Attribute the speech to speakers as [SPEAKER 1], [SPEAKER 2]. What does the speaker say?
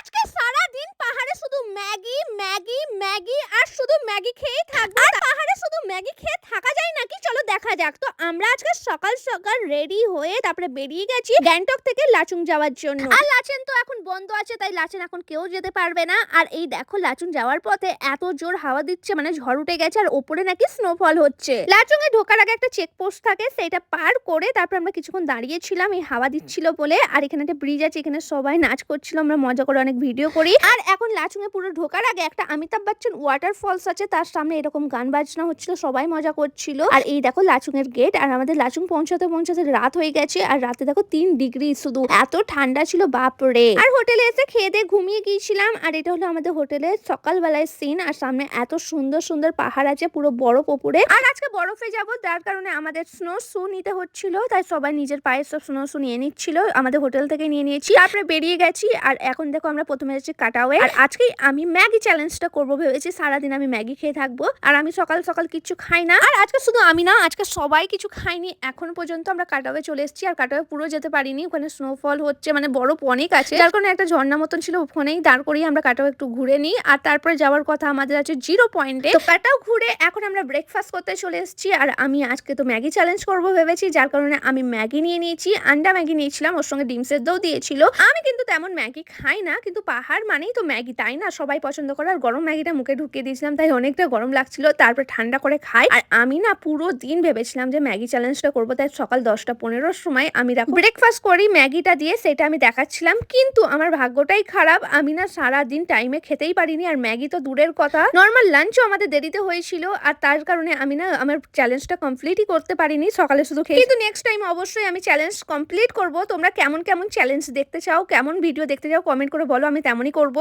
[SPEAKER 1] আজকে সারাদিন পাহাড়ে শুধু ম্যাগি ম্যাগি ম্যাগি আর শুধু ম্যাগি খেয়েই থাকবো। আর পাহাড়ে শুধু ম্যাগি খেয়ে থাকা যায় নাকি, চলো দেখা যাক। তো আমরা আজকে সকাল সকাল রেডি হয়ে তারপরে বেরিয়ে গেছি গ্যাংটক থেকে লাচুং যাওয়ার জন্য। আর লাচেন তো এখন বন্ধ আছে, তাই লাচেন এখন কেউ যেতে পারবে না। আর এই দেখো লাচুং যাওয়ার পথে এত জোর হাওয়া দিচ্ছে, মানে ঝড় উঠে গেছে আর ওপরে নাকি স্নোফল হচ্ছে। লাচুং এ ঢোকার আগে একটা চেকপোস্ট থাকে, সেটা পার করে তারপর আমরা কিছুক্ষণ দাঁড়িয়েছিলাম এই হাওয়া দিচ্ছিল বলে। আর এখানে একটা ব্রিজ আছে, এখানে সবাই নাচ করছিল, আমরা মজা করে অনেক ভিডিও করি। আর এখন লাচুং এ পুরো ঢোকার আগে একটা অমিতাভ বচ্চন ওয়াটারফলস আছে, তার সামনে এরকম গান বাজনা হচ্ছিল, সবাই মজা করছিল। আর এই দেখো লাচুং এর গেট। আর আমাদের লাচুং পৌঁছাতে পৌঁছাতে রাত হয়ে গেছে, আর রাতে দেখো 3 ডিগ্রি, শুধু এত ঠান্ডা ছিল বাপরে। আর হোটেলে এসে খেয়ে দিয়ে ঘুমিয়ে গিয়েছিলাম। আর এটা হলো আমাদের হোটেলের সকালবেলায় সিন। আর সামনে এত সুন্দর সুন্দর পাহাড় আছে, পুরো বরফ ওপরে। আর আজকে বরফে যাব, তার কারণে আমাদের স্নো শু নিতে হচ্ছিল, তাই সবাই নিজের পায়ে সব স্নো শু নিয়ে নিচ্ছিল, আমাদের হোটেল থেকে নিয়ে নিয়েছি। তারপরে বেরিয়ে গেছি। আর এখন দেখো আমরা প্রথমে যাচ্ছি কাটাওয়ে। আর আজকেই আমি ম্যাগি চ্যালেঞ্জটা করবো ভেবেছি, সারাদিন আমি ম্যাগি খেয়ে থাকবো। আর আমি সকাল সকাল কিছু খাই না। আর আজকে শুধু আমি না, আজকে সবাই কিছু খাইনি এখন পর্যন্ত। আমরা কাটাওয়ে চলে এসেছি, আর কাটাওয়ে পুরো যেতে পারিনি, ওখানে স্নোফল হচ্ছে, মানে বরফ অনেক আছে, যার কারণে একটা ঝর্ণা মতন ছিল, ওখানেই দাঁড় করিয়ে আমরা কাটাওয়ে একটু ঘুরে নিই। আর তারপরে যাওয়ার কথা আমাদের আছে 0 পয়েন্টে। তো কাটাও ঘুরে এখন আমরা ব্রেকফাস্ট করতে চলে এসেছি। আর আমি আজকে তো ম্যাগি চ্যালেঞ্জ করবো ভেবেছি, যার কারণে আমি ম্যাগি নিয়ে নিয়েছি, আন্ডা ম্যাগি নিয়েছিলাম, ওর সঙ্গে ডিম সেদ্ধও দিয়েছিল। আমি কিন্তু তেমন ম্যাগি খাই না, কিন্তু পাহাড় মানেই তো ম্যাগি, তাই না? সবাই পছন্দ করে। আর গরম ম্যাগিটা মুখে ঢুকিয়ে দিয়েছিলাম, তাই অনেকটা গরম লাগছিল, তারপর ঠান্ডা করে খাই। আর আমি না পুরো দিন ভেবেছিলাম যে ম্যাগি চ্যালেঞ্জটা করবো, তাই সকাল 10:15 সময় আমি দেখো ব্রেকফাস্ট করি ম্যাগিটা দিয়ে, সেটা আমি দেখাচ্ছিলাম। কিন্তু আমার ভাগ্যটাই খারাপ, আমি না সারা দিন টাইমে খেতেই পারিনি। আর ম্যাগি তো দূরের কথা, নর্মাল লাঞ্চও আমাদের দেরিতে হয়েছিল। আর তার কারণে আমি না আমার চ্যালেঞ্জটা কমপ্লিটই করতে পারিনি, সকালে শুধু খেয়ে। কিন্তু নেক্সট টাইম অবশ্যই আমি চ্যালেঞ্জ কমপ্লিট করব। তোমরা কেমন কেমন চ্যালেঞ্জ দেখতে চাও, কেমন ভিডিও দেখতে চাও কমেন্ট করে বলো, আমি তেমনই করব।